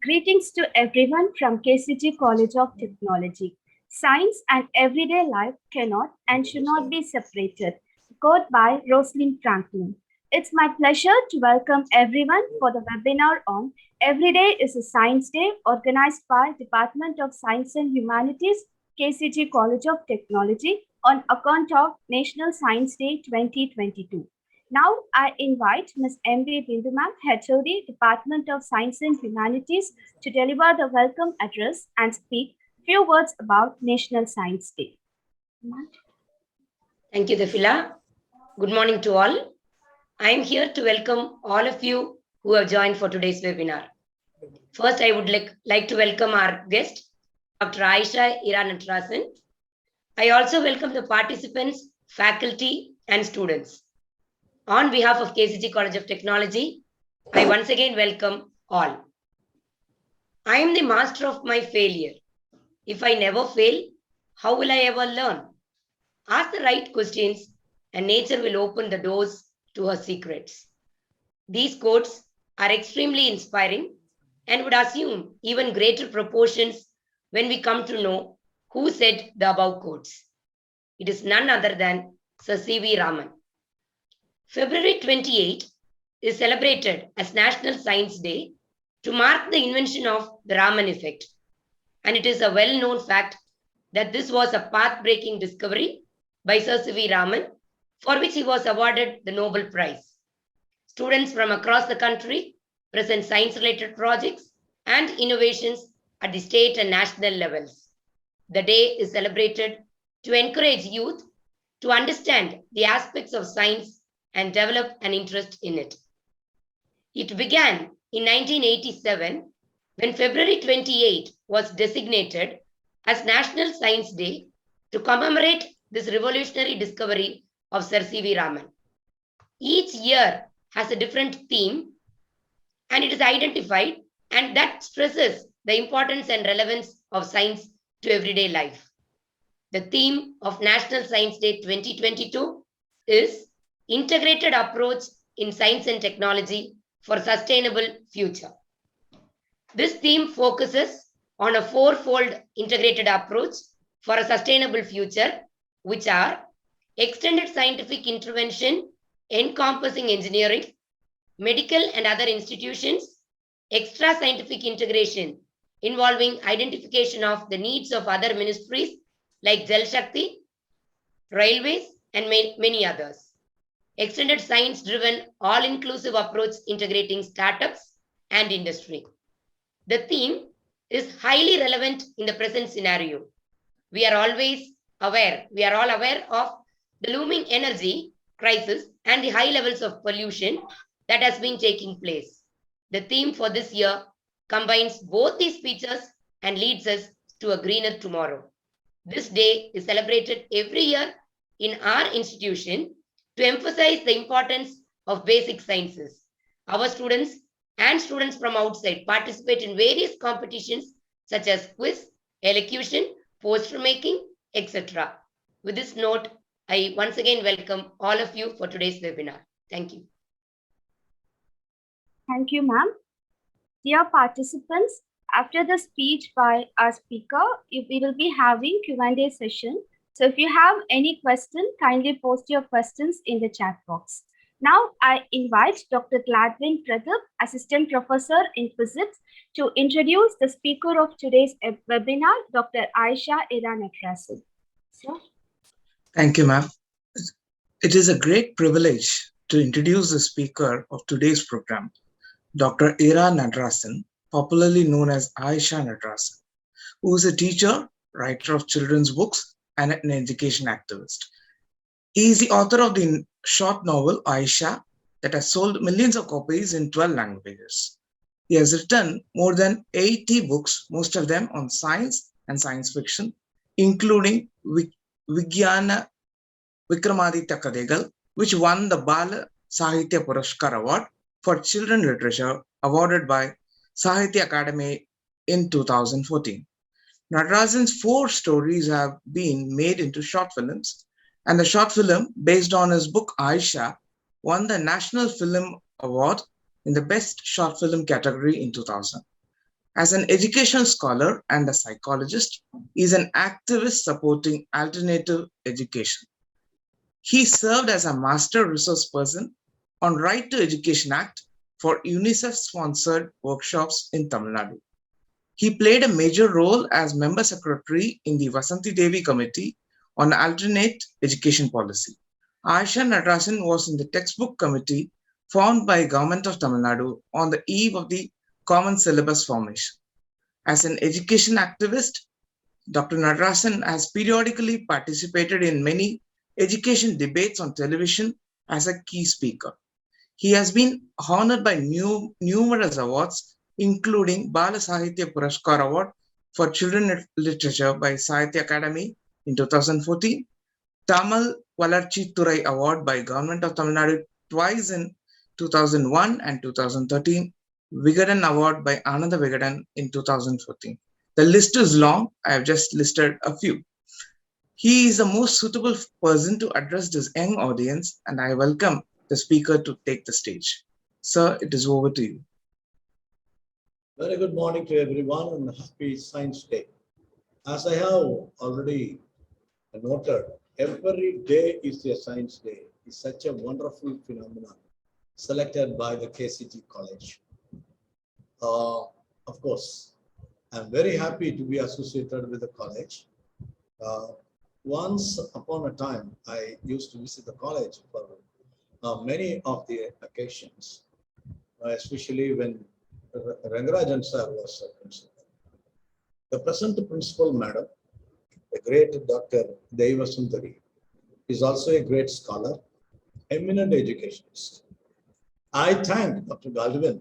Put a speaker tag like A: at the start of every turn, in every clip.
A: Greetings to everyone from KCG College of Technology. Science and everyday life cannot and should not be separated. Quote by Rosalind Franklin. It's my pleasure to welcome everyone for the webinar on Every Day is a Science Day organized by Department of Science and Humanities, KCG College of Technology on account of National Science Day 2022. Now, I invite Ms. M.B. Bindu Ma'am, HOD, Department of Science and Humanities, to deliver the welcome address and speak few words about National Science Day.
B: Thank you, Defila. Good morning to all. I am here to welcome all of you who have joined for today's webinar. First, I would like to welcome our guest, Dr. Aisha Ira Natarajan. I also welcome the participants, faculty, and students. On behalf of KCG College of Technology, I once again welcome all. I am the master of my failure. If I never fail, how will I ever learn? Ask the right questions and nature will open the doors to her secrets. These quotes are extremely inspiring and would assume even greater proportions when we come to know who said the above quotes. It is none other than Sir C.V. Raman. February 28 is celebrated as National Science Day to mark the invention of the Raman effect. And it is a well-known fact that this was a path-breaking discovery by Sir C.V. Raman, for which he was awarded the Nobel Prize. Students from across the country present science-related projects and innovations at the state and national levels. The day is celebrated to encourage youth to understand the aspects of science and develop an interest in it. It began in 1987 when February 28 was designated as National Science Day to commemorate this revolutionary discovery of Sir C.V. Raman. Each year has a different theme and it is identified, and that stresses the importance and relevance of science to everyday life. The theme of National Science Day 2022 is Integrated Approach in Science and Technology for Sustainable Future. This theme focuses on a fourfold integrated approach for a sustainable future, which are extended scientific intervention encompassing engineering, medical and other institutions, extra scientific integration involving identification of the needs of other ministries like Jal Shakti, railways, and many others. Extended science-driven, all-inclusive approach integrating startups and industry. The theme is highly relevant in the present scenario. We are all aware of the looming energy crisis and the high levels of pollution that has been taking place. The theme for this year combines both these features and leads us to a greener tomorrow. This day is celebrated every year in our institution to emphasize the importance of basic sciences. Our students and students from outside participate in various competitions such as quiz, elocution, poster making, etc. With this note, I once again welcome all of you for today's webinar. Thank you.
A: Thank you, ma'am. Dear participants, after the speech by our speaker, we will be having Q&A session. So if you have any question, kindly post your questions in the chat box. Now I invite Dr. Gladwin Pradip, Assistant Professor in Physics, to introduce the speaker of today's webinar, Dr. Aisha Ira Natarajan. Sir?
C: Thank you, ma'am. It is a great privilege to introduce the speaker of today's program, Dr. Ira Natarajan, popularly known as Aisha Natarajan, who is a teacher, writer of children's books, and an education activist. He is the author of the short novel Aisha that has sold millions of copies in 12 languages. He has written more than 80 books, most of them on science and science fiction, including Vigyana Vikramaditya Kadegal, which won the Bala Sahitya Puraskar Award for Children Literature, awarded by Sahitya Academy in 2014. Natarajan's 4 stories have been made into short films, and the short film based on his book Aisha won the National Film Award in the Best Short Film category in 2000. As an education scholar and a psychologist, he is an activist supporting alternative education. He served as a master resource person on Right to Education Act for UNICEF-sponsored workshops in Tamil Nadu. He played a major role as member secretary in the Vasanthi Devi Committee on Alternate Education Policy. Aisha Natarajan was in the textbook committee formed by Government of Tamil Nadu on the eve of the common syllabus formation. As an education activist, Dr. Natarajan has periodically participated in many education debates on television as a key speaker. He has been honored by numerous awards, including Bala Sahitya Puraskar Award for Children Literature by Sahitya Academy in 2014, Tamil Valarchi Thurai Award by Government of Tamil Nadu twice in 2001 and 2013, Vigadan Award by Ananda Vigadan in 2014. The list is long. I have just listed a few. He is the most suitable person to address this young audience, and I welcome the speaker to take the stage. Sir, it is over to you.
D: Very good morning to everyone and happy Science Day. As I have already noted, every day is a Science Day. It's such a wonderful phenomenon selected by the KCT College. Of course, I'm very happy to be associated with the college. Once upon a time, I used to visit the college for many of the occasions, especially when Rangarajan sir was principal. The present principal, madam, the great Dr. Deva Sundari, is also a great scholar, eminent educationist. I thank Dr. Galvin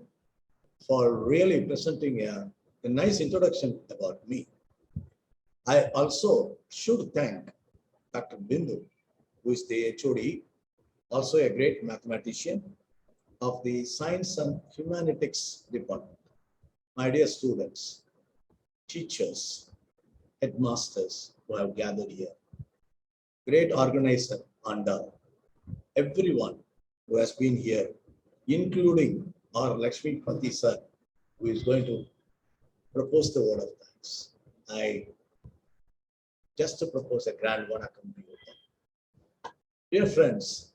D: for really presenting a nice introduction about me. I also should thank Dr. Bindu, who is the HOD, also a great mathematician of the Science and Humanities Department. My dear students, teachers, headmasters who have gathered here, great organizer, Anda, everyone who has been here, including our Lakshmi Pati sir, who is going to propose the word of thanks. I just to propose a grand vanakkam to you. Dear friends,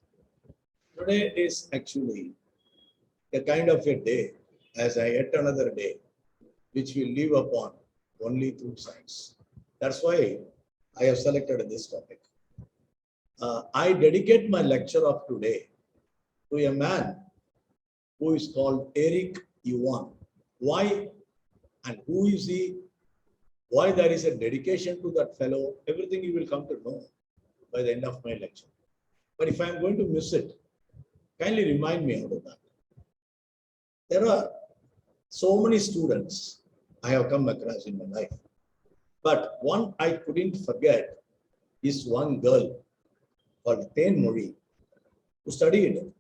D: today is actually a kind of a day, as I yet another day, which we live upon only through science. That's why I have selected this topic. I dedicate my lecture of today to a man who is called Eric Yuan. Why and who is he? Why there is a dedication to that fellow? Everything you will come to know by the end of my lecture. But if I am going to miss it, kindly remind me out of that. There are so many students I have come across in my life. But one I couldn't forget is one girl called Ten Mori, who studied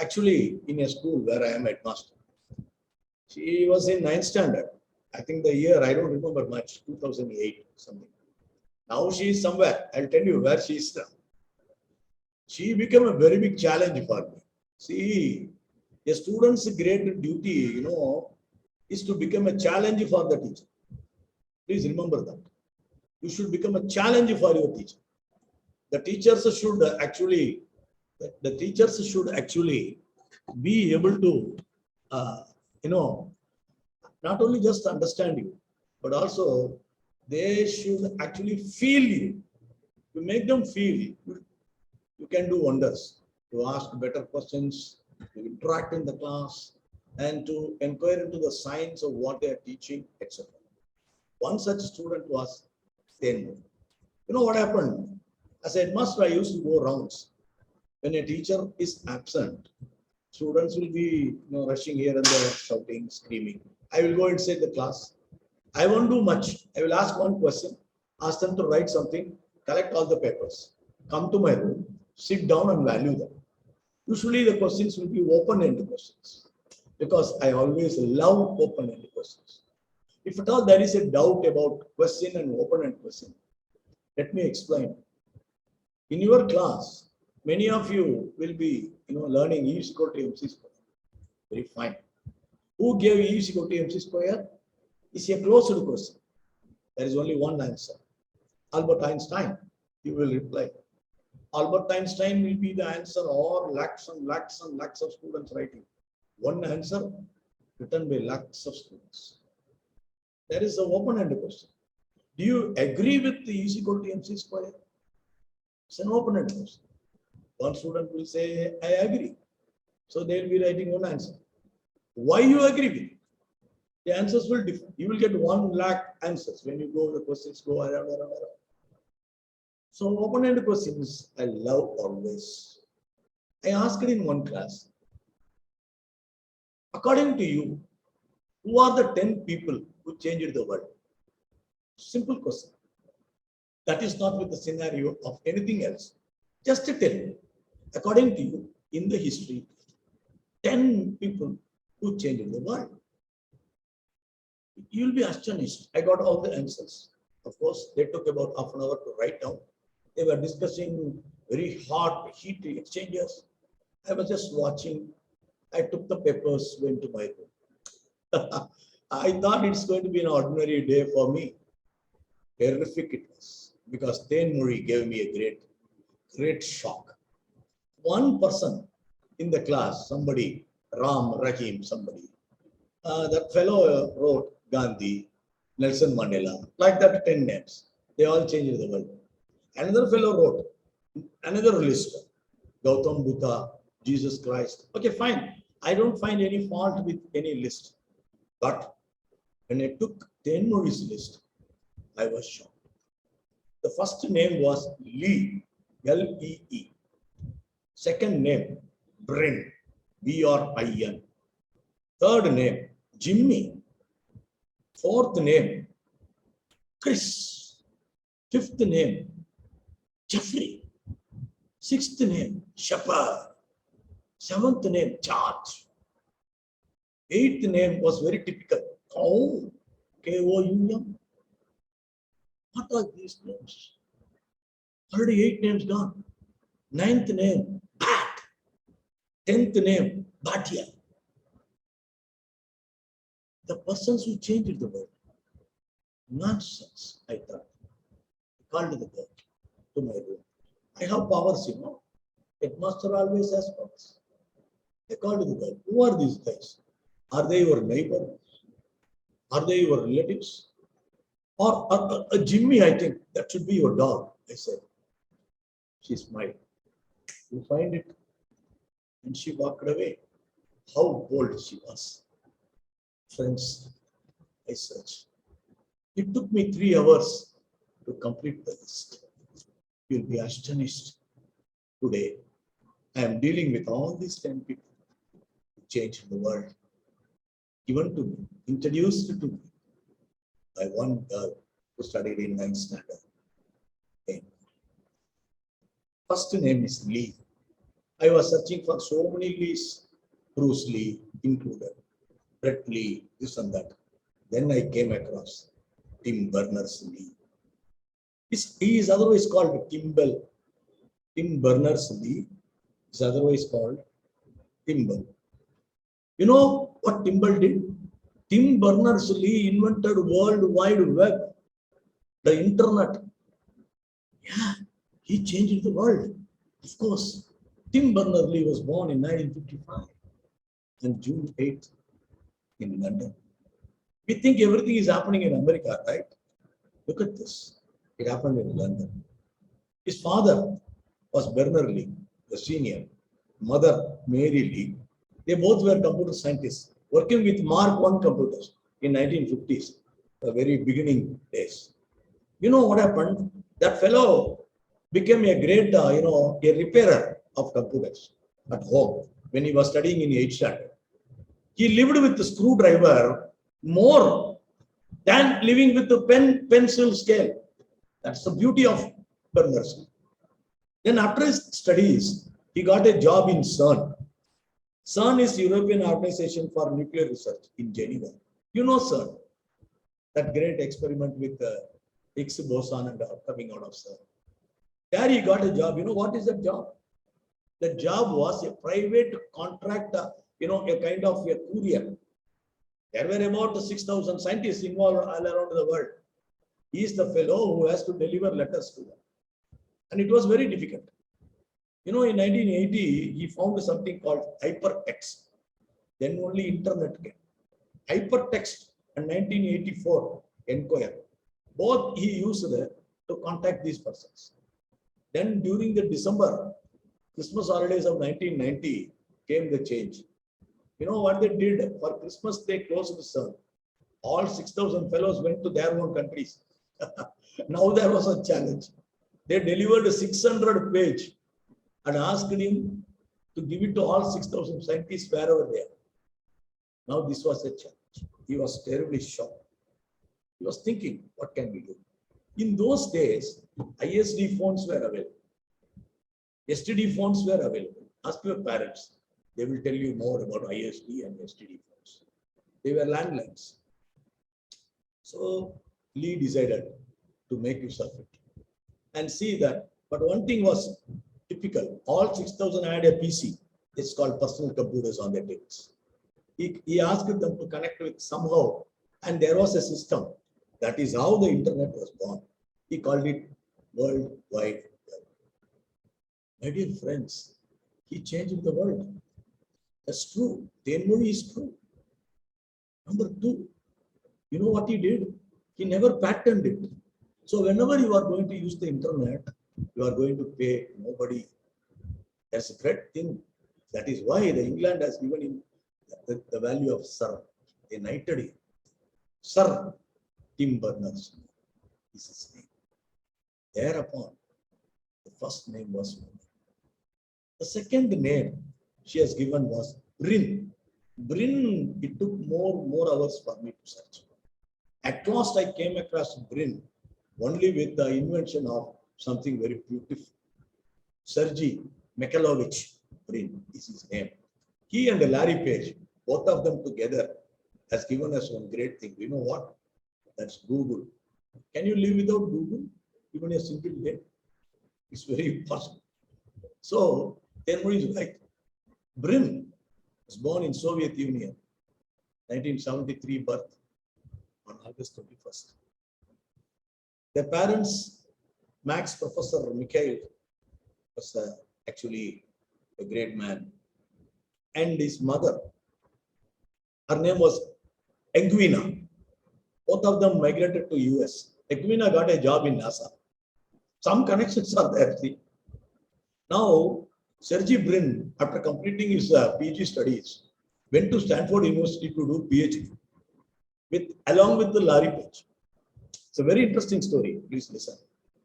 D: actually in a school where I am headmaster. She was in 9th standard. I think the year, I don't remember much, 2008 something. Now she is somewhere. I'll tell you where she is now. She became a very big challenge for me. See, a student's great duty, is to become a challenge for the teacher. Please remember that. You should become a challenge for your teacher. The teachers should actually be able to, not only just understand you, but also they should actually feel you. To make them feel, you can do wonders. To ask better questions, to interact in the class, and to inquire into the science of what they are teaching, etc. One such student was Ten. You know what happened? As a headmaster, I used to go rounds. When a teacher is absent, students will be rushing here and there, shouting, screaming. I will go inside the class. I won't do much. I will ask one question, ask them to write something, collect all the papers, come to my room, sit down and value them. Usually the questions will be open-ended questions because I always love open-ended questions. If at all there is a doubt about question and open-ended question, let me explain. In your class, many of you will be learning E is equal to MC square. Very fine. Who gave E is equal to mc square is a closed question. There is only one answer. Albert Einstein, you will reply. Albert Einstein will be the answer, or lakhs and lakhs and lakhs of students writing. One answer written by lakhs of students. There is an open-ended question. Do you agree with the E is equal to mc square? It's an open-ended question. One student will say, I agree. So they will be writing one answer. Why you agree with it? The answers will differ. You will get 1 lakh answers when you go, the questions go around. So open-ended questions I love always. I asked it in one class. According to you, who are the 10 people who changed the world? Simple question. That is not with the scenario of anything else. Just to tell me, according to you, in the history, 10 people who changed the world. You will be astonished. I got all the answers. Of course, they took about half an hour to write down. They were discussing very hot heat exchangers. I was just watching. I took the papers, went to my room. I thought it's going to be an ordinary day for me. Terrific it was, because Ten Muri gave me a great shock. One person in the class, somebody, Ram, Rahim, somebody, that fellow wrote Gandhi, Nelson Mandela, like that 10 names. They all changed the world. Another fellow wrote another list, Gautam Buddha, Jesus Christ. Okay, fine. I don't find any fault with any list. But when I took Ten Muri's list, I was shocked. The first name was Lee, L-E-E. Second name, Brin, B-R-I-N. Third name, Jimmy. Fourth name, Chris. Fifth name, Jeffrey. Sixth name, Shepard. Seventh name, George. Eighth name was very typical, Cow, K-O-U-M. What are these names? Already 8 names gone. Ninth name, Bat. 10th name, Bhatia. The persons who changed the world. Nonsense, I thought. I called the girl to my room. I have powers, you know. Headmaster always has powers. I called the girl. Who are these guys? Are they your neighbors? Are they your relatives? Or Jimmy, I think that should be your dog, I said. She smiled. You find it? And she walked away. How bold she was. Friends, I searched. It took me 3 hours to complete the list. You'll be astonished. Today, I am dealing with all these 10 people who changed the world. Given to me, introduced to me by one girl who studied in 9th standard. First name is Lee. I was searching for so many Lees, Bruce Lee included, Brett Lee, this and that. Then I came across Tim Berners-Lee. He is otherwise called Kimball. Tim Berners-Lee is otherwise called Timbal. You know what Timbal did? Tim Berners-Lee invented World Wide Web, the internet. Yeah, he changed the world. Of course, Tim Berners-Lee was born in 1955 on June 8th in London. We think everything is happening in America, right? Look at this. It happened in London. His father was Bernard Lee, the senior. Mother, Mary Lee. They both were computer scientists working with Mark I computers in 1950s, the very beginning days. You know what happened? That fellow became a great, a repairer of computers at home when he was studying in 8th standard. He lived with the screwdriver more than living with the pencil scale. That's the beauty of Berners-Lee. Then after his studies, he got a job in CERN. CERN is European Organization for Nuclear Research in Geneva. You know CERN, that great experiment with the Higgs boson and coming out of CERN. There he got a job. You know what is that job? The job was a private contract, a kind of a courier. There were about 6,000 scientists involved all around the world. He is the fellow who has to deliver letters to them. And it was very difficult. In 1980, he found something called hypertext. Then only internet came. Hypertext and 1984 Enquire. Both he used to contact these persons. Then during the December Christmas holidays of 1990 came the change. You know what they did? For Christmas, they closed the sun. All 6,000 fellows went to their own countries. Now there was a challenge. They delivered a 600 page and asked him to give it to all 6,000 scientists wherever they are. Now this was a challenge. He was terribly shocked. He was thinking, what can we do? In those days, ISD phones were available. STD phones were available. Ask your parents. They will tell you more about ISD and STD phones. They were landlines. So Lee decided to make use of it and see that. But one thing was typical. All 6,000 had a PC. It's called personal computers on their tables. He asked them to connect with somehow, and there was a system. That is how the internet was born. He called it World Wide Web. My dear friends, he changed the world. That's true. Tenmozhi is true. Number two, you know what he did? He never patented it. So whenever you are going to use the internet, you are going to pay nobody. That's a great thing. That is why the England has given him the value of Sir. They knighted him. Sir Tim Berners is his name. Thereupon, the first name was Mona. The second name she has given was Brin. Brin, it took more hours for me to search. At last, I came across Brin only with the invention of something very beautiful. Sergei Mikhailovich Brin is his name. He and Larry Page, both of them together, has given us one great thing. You know what? That's Google. Can you live without Google? Even a single day? It's very impossible. So, Tenmozhi is right. Brin was born in Soviet Union, 1973 birth on August 21st. Their parents, Max Professor Mikhail, was actually a great man. And his mother, her name was Edwina. Both of them migrated to US. Edwina got a job in NASA. Some connections are there, see. Now, Sergey Brin, after completing his PG studies, went to Stanford University to do PhD along with the Larry Page. It's a very interesting story. Please listen.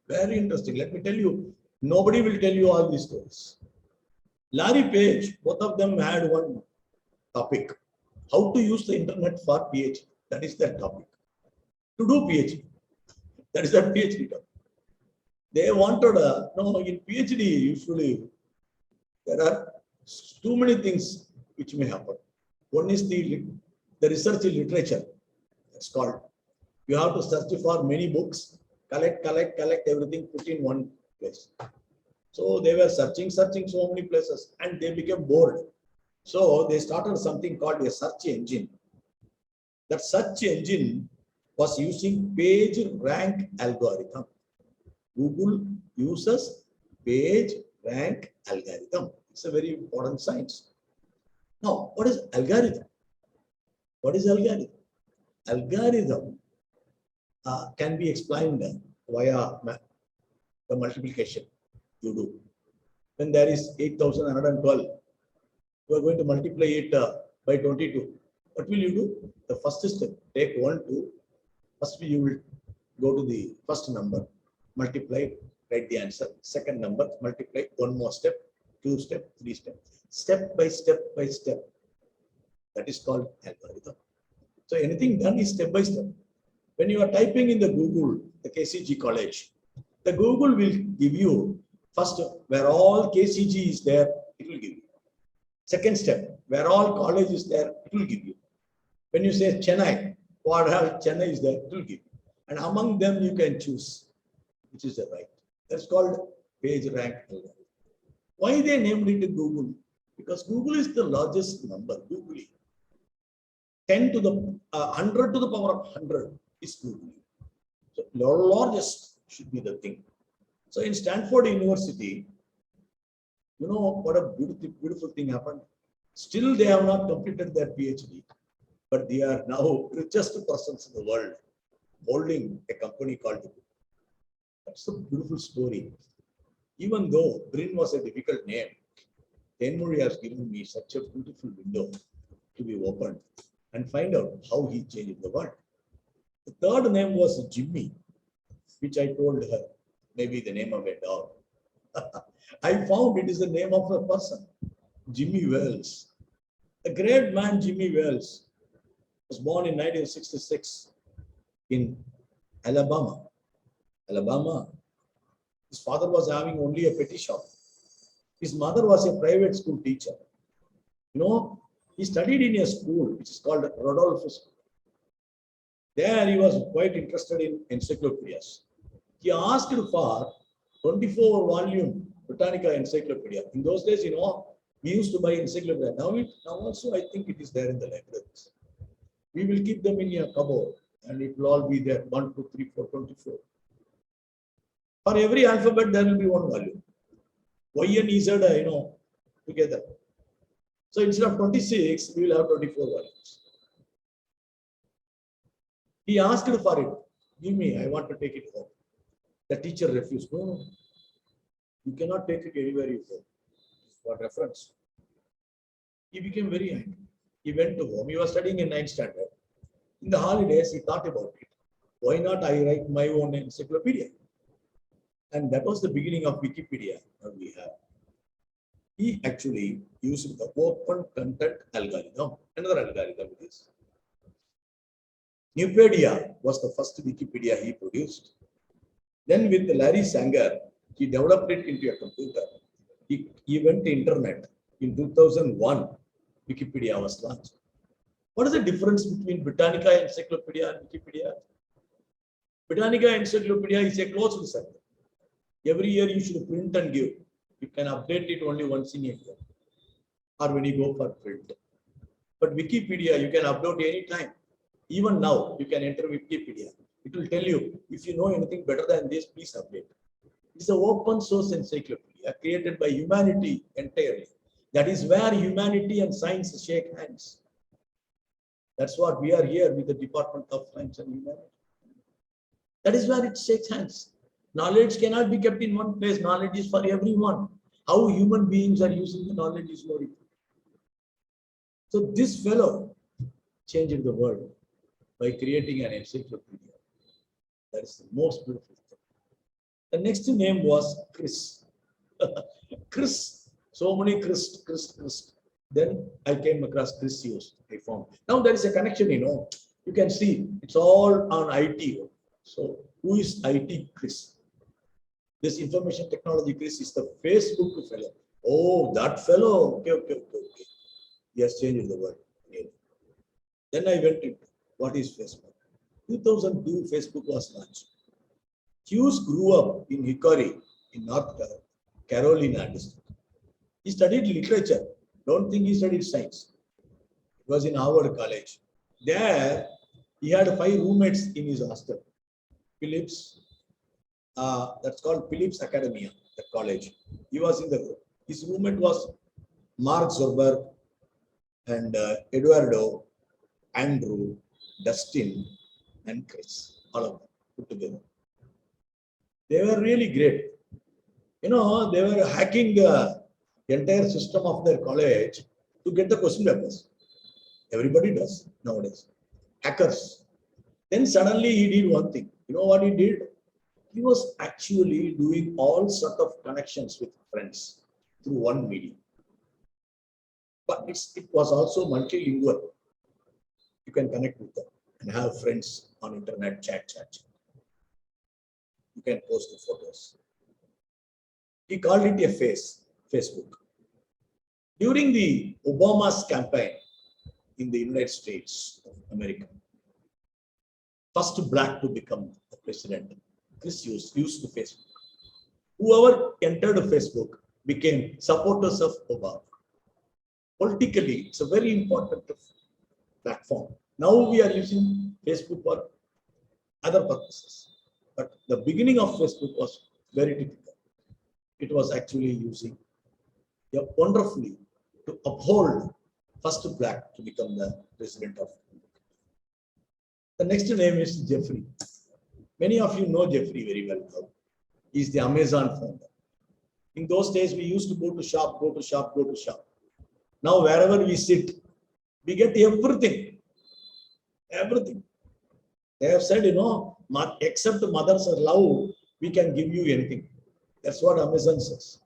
D: Very interesting. Let me tell you, nobody will tell you all these stories. Larry Page, both of them had one topic. How to use the internet for PhD. That is their topic. To do PhD. That is their PhD topic. They wanted in PhD, usually there are too many things which may happen. One is the research in literature. It's called. You have to search for many books, collect everything, put in one place. So they were searching so many places, and they became bored. So they started something called a search engine. That search engine was using page rank algorithm. Google uses page rank algorithm. It's a very important science. Now, what is algorithm? What is algorithm? Algorithm can be explained via the multiplication you do. When there is 8,112, you are going to multiply it by 22. What will you do? The first step, take 1, 2. First, you will go to the first number, multiply, write the answer. Second number, multiply, one more step, 2 step, 3 step. Step by step by step. That is called algorithm. So anything done is step by step. When you are typing in the Google, the KCG college, the Google will give you first where all KCG is there, it will give you. Second step, where all college is there, it will give you. When you say Chennai, what all Chennai is there, it will give you. And among them you can choose which is the right. That's called page rank algorithm. Why they named it Google? Because Google is the largest number, Google. 10 to the 100 to the power of 100 is Google. So largest should be the thing. So in Stanford University, you know what a beautiful thing happened. Still, they have not completed their PhD, but they are now richest persons in the world, holding a company called Google. That's a beautiful story. Even though Brin was a difficult name, Tenmuri has given me such a beautiful window to be opened and find out how he changed the world. The third name was Jimmy, which I told her, maybe the name of a dog. I found it is the name of a person, Jimmy Wales. A great man, Jimmy Wales, was born in 1966 in Alabama. His father was having only a petty shop. His mother was a private school teacher. You know, he studied in a school which is called Rodolfo School. There he was quite interested in encyclopedias. He asked for 24-volume Britannica Encyclopedia. In those days, you know, we used to buy encyclopedia. Now also I think it is there in the libraries. We will keep them in a cupboard and it will all be there, 1, 2, 3, 4, 24. For every alphabet, there will be one volume. Y and Z, you know, together. So instead of 26, we will have 24 volumes. He asked for it. Give me, I want to take it home. The teacher refused. No, you cannot take it anywhere you go. For reference. He became very angry. He went to home. He was studying in 9th standard. In the holidays, he thought about it. Why not I write my own encyclopedia? And that was the beginning of Wikipedia that we have. He actually used the open content algorithm. Another algorithm is Nupedia was the first Wikipedia he produced. Then with Larry Sanger, he developed it into a computer. He went to internet. In 2001, Wikipedia was launched. What is the difference between Britannica Encyclopedia and Wikipedia? Britannica Encyclopedia is a closed circuit. Every year you should print and give. You can update it only once in a year or when you go for print. But Wikipedia, you can upload anytime. Even now, you can enter Wikipedia. It will tell you, if you know anything better than this, please update. It's an open source encyclopedia created by humanity entirely. That is where humanity and science shake hands. That's what we are here with the Department of Science and Humanity. That is where it shakes hands. Knowledge cannot be kept in one place. Knowledge is for everyone. How human beings are using the knowledge is more important. So this fellow changed the world by creating an encyclopedia. That is the most beautiful thing. The next name was Chris. Chris. So many Chris. Then I came across Chris Hughes. I found. Now there is a connection, you know. You can see it's all on IT. So who is IT Chris? This information technology Chris is the Facebook fellow. Oh, that fellow. Okay. He has changed the world. Then I went into what is Facebook. 2002, Facebook was launched. Hughes grew up in Hickory, in North Carolina district. He studied literature. Don't think he studied science. He was in Howard College. There, he had 5 roommates in his hostel. Phillips, that's called Phillips Academia, the college. He was in the room. His roommate was Mark Zuckerberg and Eduardo, Andrew, Dustin, and Chris, all of them put together. They were really great. You know, they were hacking the entire system of their college to get the question papers. Everybody does nowadays. Hackers. Then suddenly he did one thing. You know what he did? He was actually doing all sort of connections with friends through one medium. But it was also multilingual. You can connect with them and have friends on internet, chat. You can post the photos. He called it a Facebook. During the Obama's campaign in the United States of America, first black to become the president, Chris used the Facebook. Whoever entered Facebook became supporters of Obama. Politically, it's a very important platform. Now we are using Facebook for other purposes. But the beginning of Facebook was very typical. It was actually using wonderfully to uphold first black to become the president of India. The next name is Jeffrey. Many of you know Jeffrey very well now. He is the Amazon founder. In those days, we used to go to shop, go to shop, go to shop. Now, wherever we sit, we get everything. Everything. They have said, except mother's love, we can give you anything. That's what Amazon says.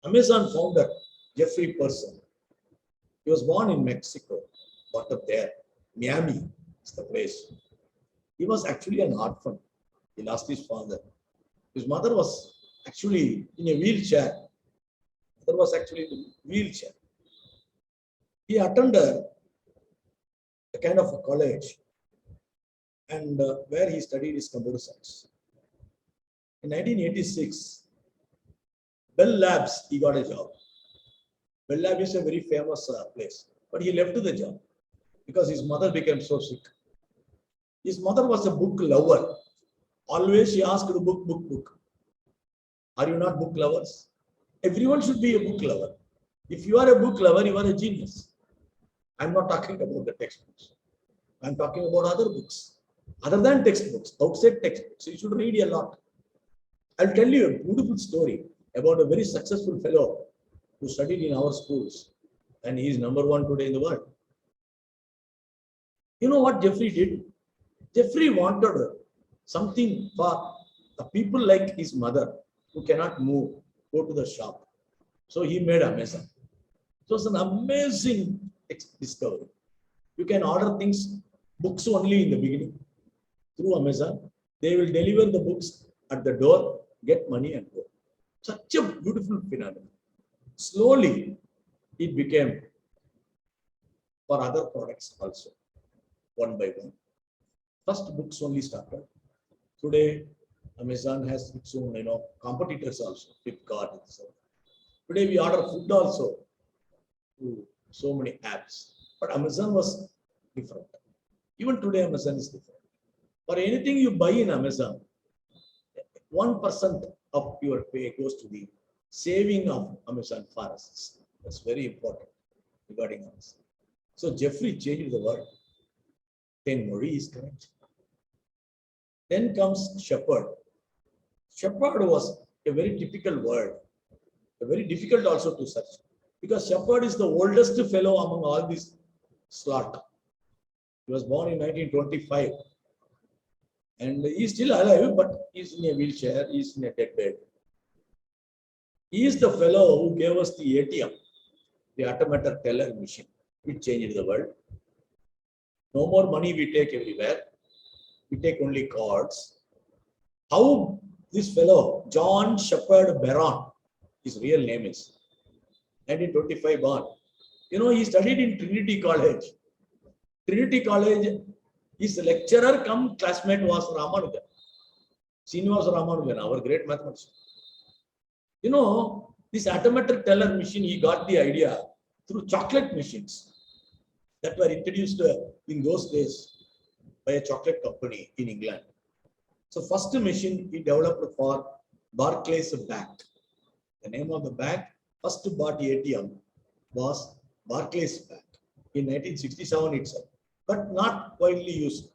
D: Amazon founder, Jeffrey Person. He was born in Mexico, brought up there. Miami is the place. He was actually an orphan. He lost his father. His mother was actually in a wheelchair. Mother was actually in a wheelchair. He attended a kind of a college and where he studied his computer science. In 1986, Bell Labs, he got a job. Bell Labs is a very famous place, but he left the job because his mother became so sick. His mother was a book lover. Always she asked book. Are you not book lovers? Everyone should be a book lover. If you are a book lover, you are a genius. I'm not talking about the textbooks. I'm talking about other books. Other than textbooks, outside textbooks, you should read a lot. I'll tell you a beautiful story about a very successful fellow who studied in our schools, and he is #1 today in the world. You know what Jeffrey did? Jeffrey wanted something for the people like his mother who cannot move, go to the shop. So he made Amazon. So it's an amazing discovery. You can order things, books only in the beginning through Amazon. They will deliver the books at the door, get money and go. Such a beautiful phenomenon. Slowly, it became for other products also, one by one. First, books only started. Today, Amazon has its own, competitors also, Flipkart. Today, we order food also through so many apps. But Amazon was different. Even today, Amazon is different. For anything you buy in Amazon, 1% of your pay goes to the saving of Amazon forests. That's very important regarding Amazon. So Jeffrey changed the world. Then Murray is correct. Then comes Shepherd. Shepherd was a very typical word, very difficult also to search, because Shepherd is the oldest fellow among all these slot. He was born in 1925. And he's still alive, but he's in a wheelchair, he's in a deathbed. He is the fellow who gave us the ATM, the automated teller machine, which changed the world. No more money we take everywhere. We take only cards. How this fellow, John Shepherd Barron, his real name is, 1925 born. He studied in Trinity College. Trinity College, his lecturer come classmate was Ramanujan. Srinivasa Ramanujan, our great mathematician. This automated teller machine, he got the idea through chocolate machines that were introduced in those days by a chocolate company in England. So first machine he developed for Barclays Bank. The name of the bank, first bought ATM was Barclays Bank in 1967 itself, but not widely used.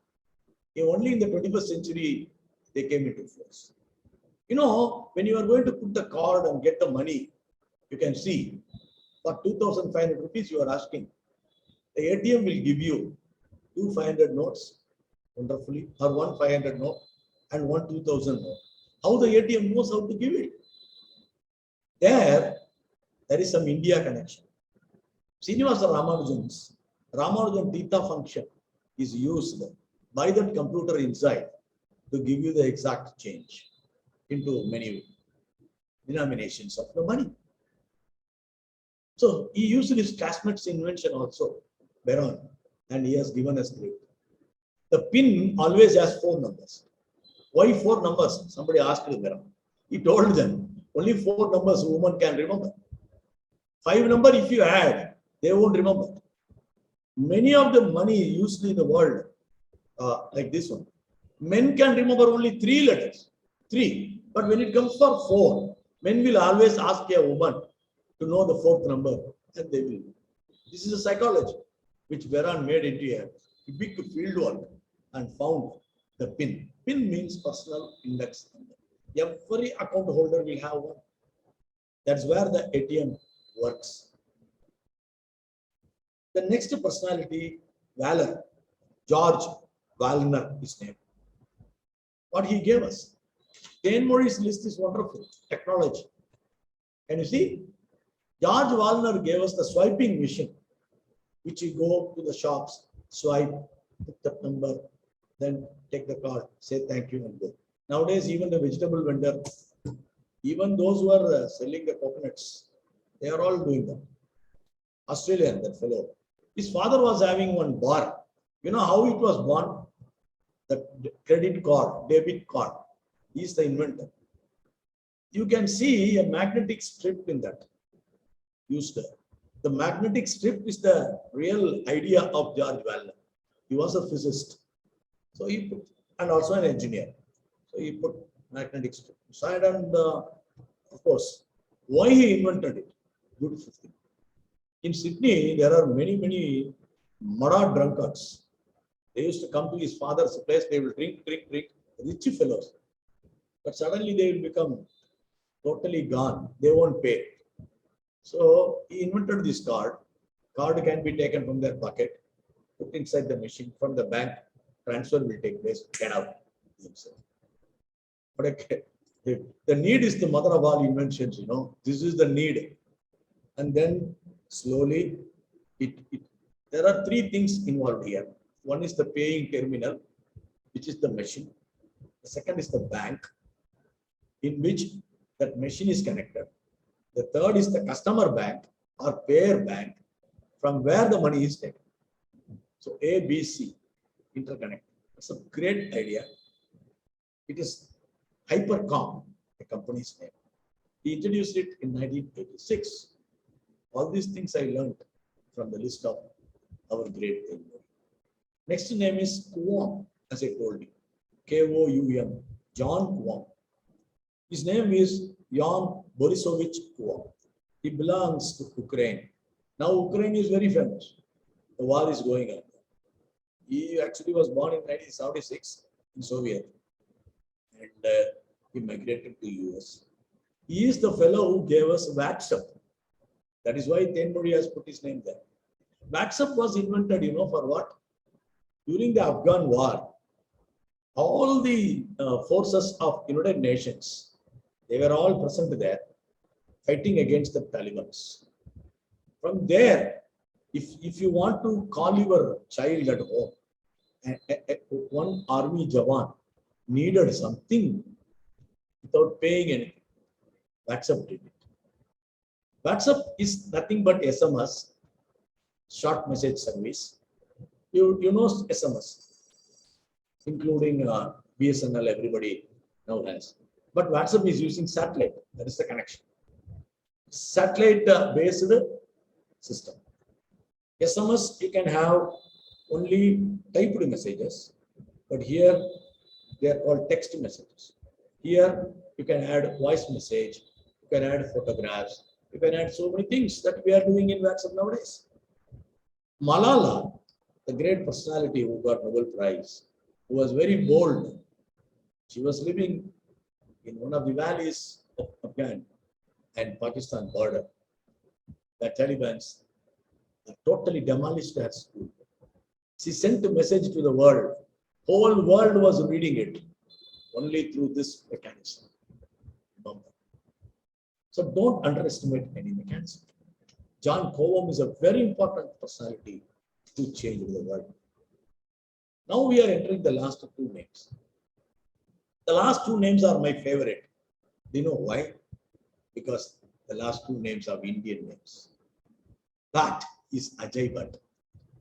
D: Only in the 21st century they came into force. When you are going to put the card and get the money, you can see for 2,500 rupees you are asking. The ATM will give you 2 500 notes, wonderfully, or 1 500 note and 1 2,000 note. How the ATM knows how to give it? There is some India connection. Srinivasa Ramanujan's Ramanujan theta function is used by that computer inside to give you the exact change into many denominations of the money. So he used his classmate's invention also, Barron, and he has given us great. The pin always has 4 numbers. Why 4 numbers? Somebody asked Barron. He told them only 4 numbers woman can remember. 5 number if you add, they won't remember. Many of the money used in the world, like this one, men can remember only 3 letters, 3. But when it comes for 4, men will always ask a woman to know the 4th number, and they will. This is a psychology which Veran made into a big field work and found the PIN. PIN means personal index number. Every account holder will have one. That's where the ATM works. The next personality, Valor, George Wallner, his name. What he gave us. Jane Murray's list is wonderful. Technology. Can you see? George Wallner gave us the swiping machine, which you go to the shops, swipe, put the number, then take the card, say thank you and go. Nowadays, even the vegetable vendor, even those who are selling the coconuts, they are all doing that. Australian, that fellow. His father was having one bar. You know how it was born? The credit card, debit card. He is the inventor. You can see a magnetic strip in that. Used. The magnetic strip is the real idea of George Wallner. He was a physicist. So he put, and also an engineer. So he put magnetic strip inside, and of course, why he invented it? Beautiful thing. In Sydney, there are many murder drunkards. They used to come to his father's place, they will drink, rich fellows. But suddenly they will become totally gone. They won't pay. So he invented this card. Card can be taken from their pocket, put inside the machine, from the bank, transfer will take place, get out. But okay, the need is the mother of all inventions, you know. This is the need. And then slowly, there are 3 things involved here. One is the paying terminal, which is the machine. The second is the bank, in which that machine is connected. The third is the customer bank or payer bank, from where the money is taken. So A, B, C, interconnect. It's a great idea. It is Hypercom, the company's name. He introduced it in 1986. All these things I learned from the list of our great engineers. Next name is Coulomb, as I told you. K-O-U-M, John Coulomb. His name is Jan Borisovich Coulomb. He belongs to Ukraine. Now Ukraine is very famous. The war is going on. He actually was born in 1976 in Soviet, and he migrated to US. He is the fellow who gave us WhatsApp. That is why Jane Murray has put his name there. WhatsApp was invented, you know, for what? During the Afghan war, all the forces of United Nations, they were all present there, fighting against the Taliban. From there, if you want to call your child at home, one army Jawan needed something without paying anything, WhatsApp did it. WhatsApp is nothing but SMS, short message service. You know SMS, including BSNL, everybody now has. But WhatsApp is using satellite. That is the connection. Satellite based system. SMS, you can have only typed messages, but here they are called text messages. Here you can add voice message, you can add photographs, you can add so many things that we are doing in WhatsApp nowadays. Malala, the great personality who got Nobel Prize, who was very bold. She was living in one of the valleys of Afghan and Pakistan border. The Taliban totally demolished her school. She sent a message to the world. Whole world was reading it only through this mechanism. So don't underestimate any mechanism. John Coulomb is a very important personality to change the world. Now we are entering the last 2 names. The last 2 names are my favorite. Do you know why? Because the last 2 names are Indian names. That is Ajay Bhatt.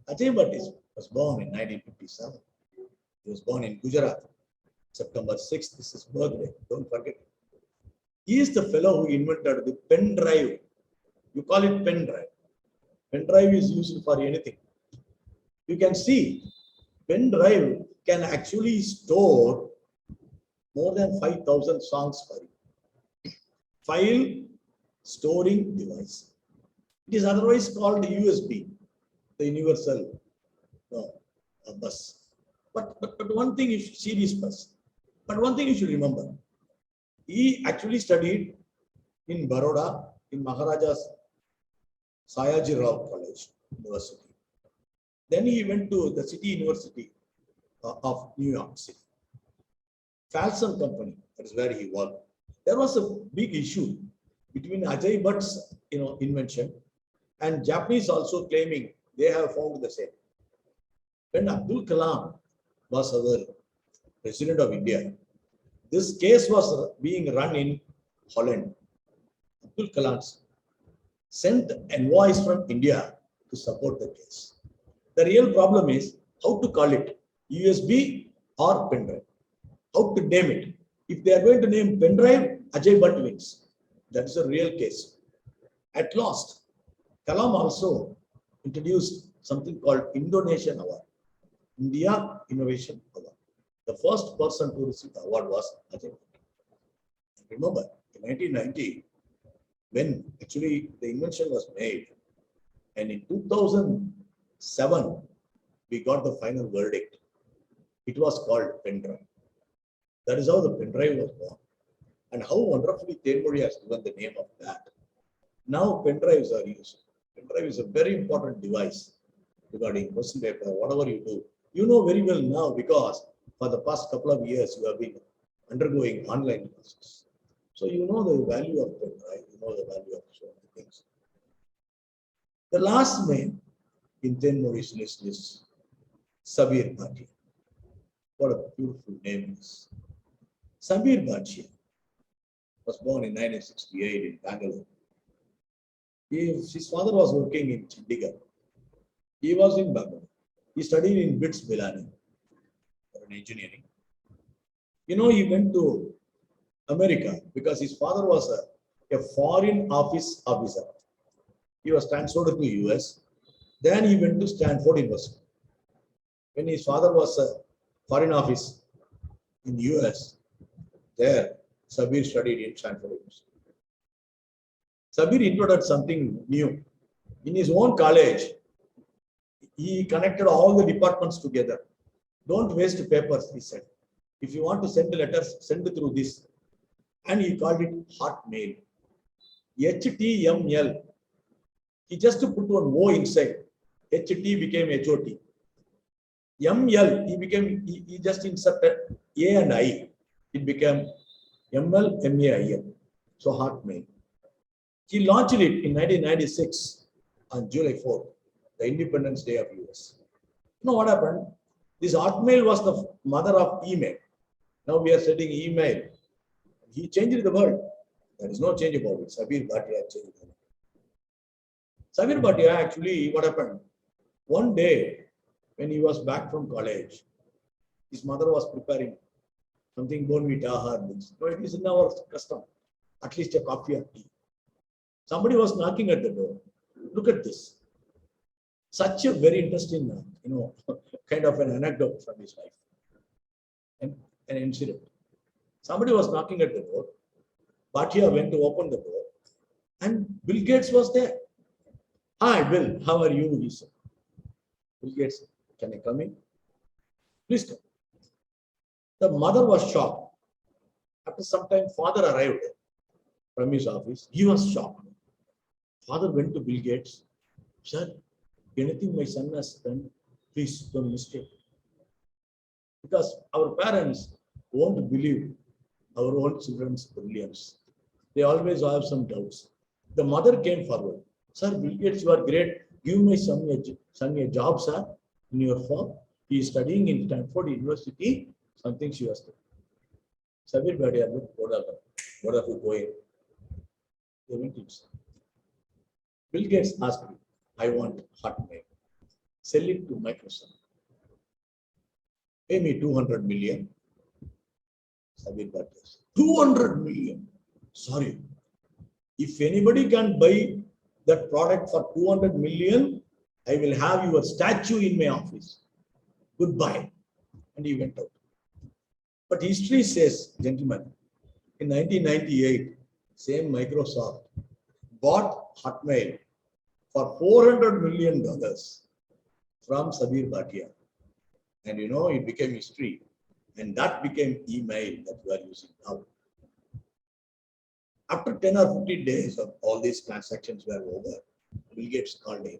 D: Ajay Bhatt was born in 1957. He was born in Gujarat. September 6th is his birthday. Don't forget. He is the fellow who invented the pen drive. You call it pen drive. Pen drive is used for anything. You can see pen drive can actually store more than 5,000 songs per year. File storing device. It is otherwise called USB, the universal bus. But one thing you should see this bus. But one thing you should remember, he actually studied in Baroda, in Maharaja's Sayaji Rao College University. Then he went to the City University of New York City. Falcon Company, that is where he worked. There was a big issue between Ajay Bhatt's invention and Japanese also claiming they have found the same. When Abdul Kalam was our President of India, this case was being run in Holland. Abdul Kalam sent envoys from India to support the case. The real problem is how to call it, USB or pen drive. How to name it. If they are going to name pen drive, Ajay Bhatt wins. That is a real case. At last, Kalam also introduced something called Indonesian Award, India Innovation Award. The first person to receive the award was Ajay Bhatt. Remember, in 1990, when actually the invention was made, and in 2007, we got the final verdict. It was called pen drive. That is how the pen drive was born. And how wonderfully Tenmuri has given the name of that. Now pen drives are used. Pen drive is a very important device regarding question paper, whatever you do. You know very well now because for the past couple of years you have been undergoing online classes. So you know the value of pen drive, you know the value of so many things. The last name in Tenmuri's list is Sabir Bhatia. What a beautiful name is. Sabir Bhatia was born in 1968 in Bangalore. His father was working in Chandigarh. He was in Bangalore. He studied in BITS Bilani for an engineering. He went to America because his father was a foreign office officer. He was transferred to the US. Then he went to Stanford University. When his father was a foreign office in the US, there Sabir studied in Stanford University. Sabir introduced something new. In his own college, he connected all the departments together. Don't waste papers, he said. If you want to send letters, send it through this. And he called it Hotmail. HTML. He just put one O inside. HT became HOT. ML, he just inserted A and I. It became ML, MAIL. So Hotmail. He launched it in 1996 on July 4th, the Independence Day of US. You know what happened? This Hotmail was the mother of email. Now we are sending email. He changed the world. There is no change about it. Sabir Bhatia changed the world. Sabir Bhatia actually, what happened? One day, when he was back from college, his mother was preparing something Bonvita or this. No, it is in our custom. At least a coffee or tea. Somebody was knocking at the door. Look at this. Such a very interesting, kind of an anecdote from his life. An incident. Somebody was knocking at the door. Bhatia went to open the door. And Bill Gates was there. Hi, Bill. How are you? He said. Bill Gates, can I come in? Please come. The mother was shocked. After some time, father arrived from his office. He was shocked. Father went to Bill Gates. Sir, anything my son has done, please don't mistake. Because our parents won't believe our own children's brilliance. They always have some doubts. The mother came forward. Sir, Bill Gates, you are great. Give my son a job, sir, in your firm. He is studying in Stanford University. Something she was doing. Sabir Bhatia, look, what are you going? They went inside. Bill Gates asked me, I want Hotmail. Sell it to Microsoft. Pay me 200 million. Sabir Bhatia. 200 million. Sorry. If anybody can buy that product for 200 million, I will have your statue in my office. Goodbye. And he went out. But history says, gentlemen, in 1998, same Microsoft bought Hotmail for $400 million from Sabir Bhatia. And you know, it became history. And that became email that we are using now. After 10 or 15 days of all these transactions were over, Bill Gates called him.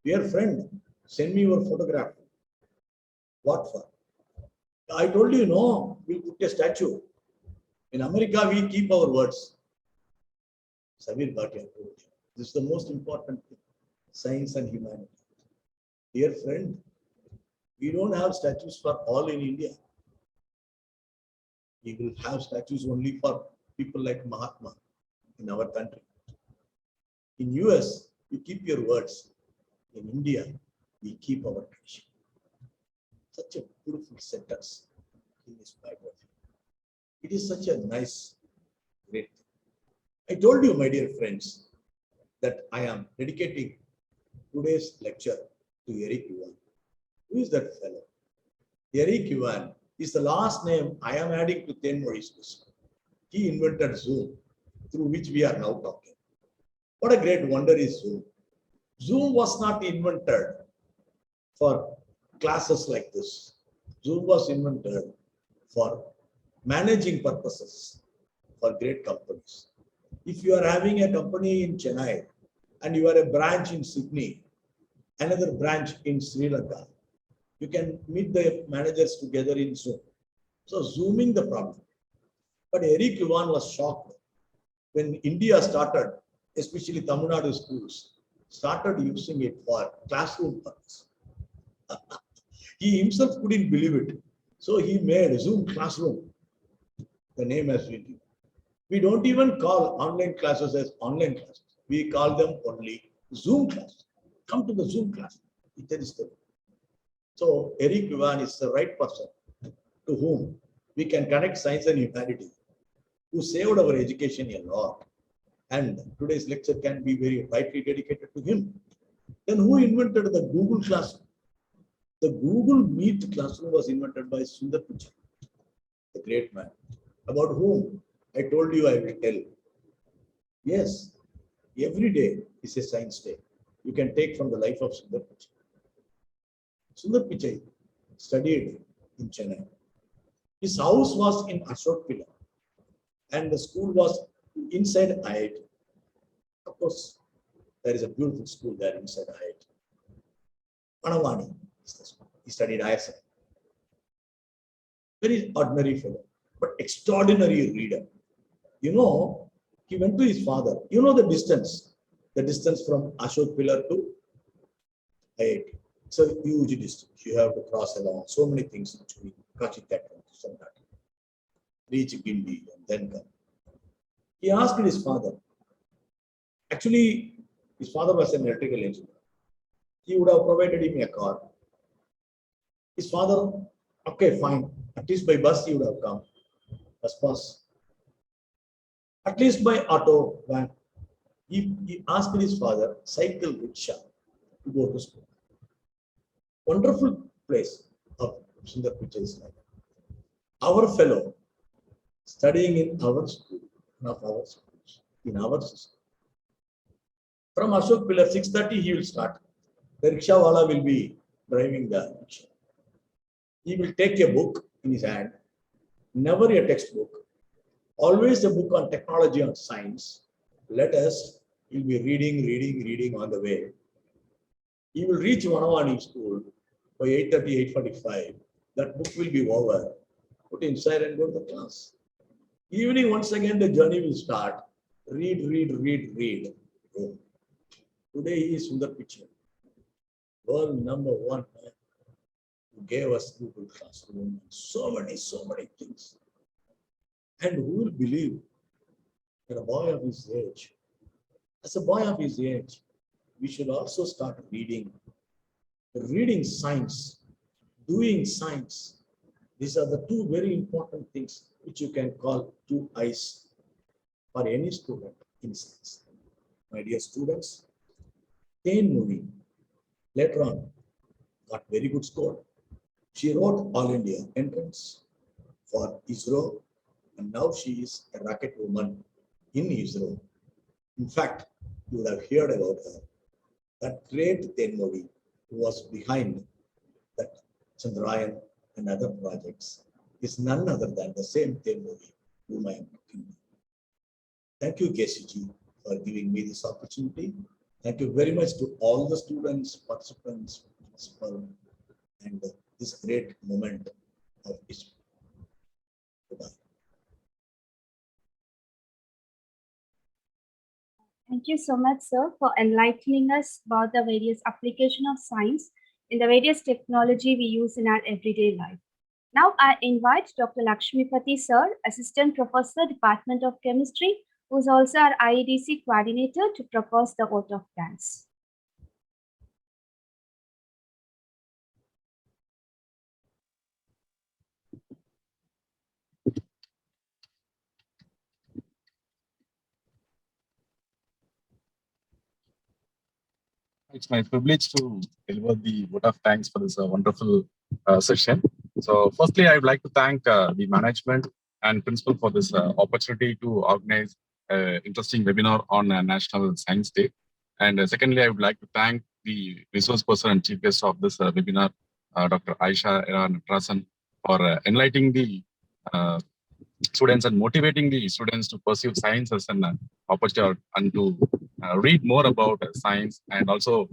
D: Dear friend, send me your photograph. What for? I told you, no, we'll put a statue. In America, we keep our words. Sabir Bhatia told him. This is the most important thing, science and humanity. Dear friend, we don't have statues for all in India. We will have statues only for people like Mahatma in our country. In US, you keep your words. In India, we keep our tradition. Such a beautiful sentence in this biography. It is such a nice, great thing. I told you, my dear friends, that I am dedicating today's lecture to Eric Yuan. Who is that fellow? Eric Yuan is the last name I am adding to 10 more issues. He invented Zoom, through which we are now talking. What a great wonder is Zoom. Zoom was not invented for classes like this. Zoom was invented for managing purposes for great companies. If you are having a company in Chennai and you are a branch in Sydney, another branch in Sri Lanka, you can meet the managers together in Zoom. So zooming the problem. But Eric Yuan was shocked when India started, especially Tamil Nadu schools, started using it for classroom purpose. He himself couldn't believe it. So he made Zoom Classroom. The name has been given. We don't even call online classes as online classes. We call them only Zoom class. Come to the Zoom class. It is the So Eric Yuan is the right person to whom we can connect science and humanity, who saved our education a lot. And today's lecture can be very rightly dedicated to him. Then who invented the Google Classroom? The Google Meet classroom was invented by Sundar Pichai, the great man, about whom I told you I will tell. Yes, every day is a science day. You can take from the life of Sundar Pichai. Sundar Pichai studied in Chennai. His house was in Ashok Pillar and the school was inside IIT. Of course, there is a beautiful school there inside IIT. Panavani is the school. He studied ISI. Very ordinary fellow, but extraordinary reader. You know, he went to his father. You know the distance from Ashok Pillar to IIT. It's a huge distance. You have to cross along so many things between Kachitaka and Sandati. Reach Gindi and then come. He asked his father. Actually, his father was an electrical engineer. He would have provided him a car. His father, okay, fine. At least by bus he would have come. Bus. At least by auto, van. He asked his father, cycle rickshaw to go to school. Wonderful place of Sundar Pichai's life. Our fellow studying in our school, one of our schools, in our system. From Ashok Pillar 6:30 he will start. The rickshaw wala will be driving the rickshaw. He will take a book in his hand, never a textbook, always a book on technology and science. He'll be reading on the way. He will reach Vanavani school by 8:30, 8:45. That book will be over. Put inside and go to the class. Evening, once again, the journey will start. Read. Go. Today he is Sundar Pichai, world number one man who gave us Google Classroom and so many things. And who will believe that a boy of his age, as a boy of his age, we should also start reading science, doing science. These are the two very important things which you can call two eyes for any student in science. My dear students, 10 movie Later on, got very good score. She wrote All India entrance for ISRO, and now she is a rocket woman in ISRO. In fact, you would have heard about her. That great Tenmodi who was behind that Chandrayaan and other projects is none other than the same Tenmodi whom I am talking about. Thank you, KCG, for giving me this opportunity. Thank you very much to all the students, participants, principal, and this great moment of history. Goodbye.
A: Thank you so much, sir, for enlightening us about the various application of science in the various technology we use in our everyday life. Now I invite Dr. Lakshmipathy, sir, Assistant Professor, Department of Chemistry, who is also our IEDC coordinator, to propose the vote of thanks.
E: It's my privilege to deliver the vote of thanks for this wonderful session. So firstly, I would like to thank the management and principal for this opportunity to organize an interesting webinar on National Science Day. And secondly, I would like to thank the resource person and chief guest of this webinar, Dr. Aisha Era Natarasan, for enlightening the students and motivating the students to pursue science as an opportunity and to read more about science, and also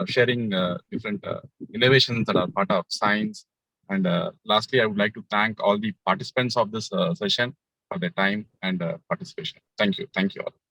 E: sharing different innovations that are part of science. And lastly, I would like to thank all the participants of this session for their time and participation. Thank you. Thank you all.